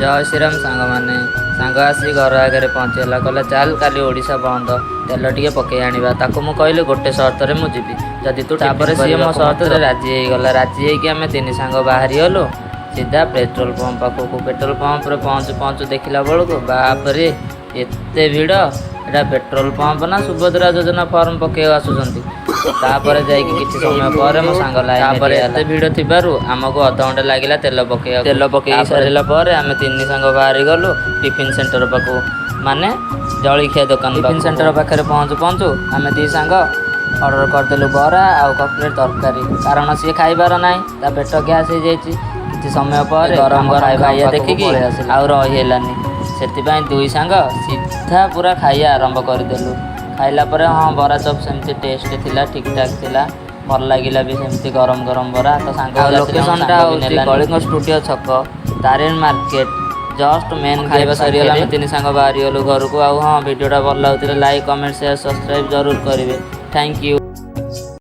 जय श्रीराम सांग मैंने सांग आसी घर आगे पहुँचेगा कहला चल काली ओडिशा बंद तेल टे पकई आना ताको मुझे कहली गोटे सर्त में मुझे जदि तू तापर सी मो सर्त राजी होगला राजी होगी आम तीन सांग बाहरी गलु सीधा पेट्रोल पंप पाखक पेट्रोल पंप पहुँचु पहुँचु देखला बेलू बापरे एते भिड़ एटा पेट्रोल पंप ना सुभद्रा योजना फॉर्म पकई आसुँच तापर जाकि समय पर मो सांग एते भिड़ थी आमको अध घंटे लगे तेल पकई सारा पर आम तीन सांग बाहरी गलु टिफिन सेंटर पाखक माने जलखिया दुकान टिफिन सेंटर पाखे पहुँचु पहुँचु आम दी सांग ऑर्डर करदेलु बरा आउ कटलेट तरकारी कारण सी खाइबार ना पेट गैस हो जाए समय पर गरम गरम खाइया देखिकी आउ रहीलानी से दुई सांग सीधा पूरा खाइया आरंभ करदेलु खाइला पर हाँ बरा चप सेमती टेस्ट थिला ठीक ठाक थिला भल लगिला भी सेमती गरम गरम बरा तो सांग लोकेशनटा कलिंग स्टूडियो छक तारिणी मार्केट जस्ट मेन खाइबा सरीगला तीन सांग बाहरी गलु घर को हाँ वीडियोटा भल लगुला लाइक कमेंट शेयर सब्सक्राइब जरूर करेंगे थैंक यू।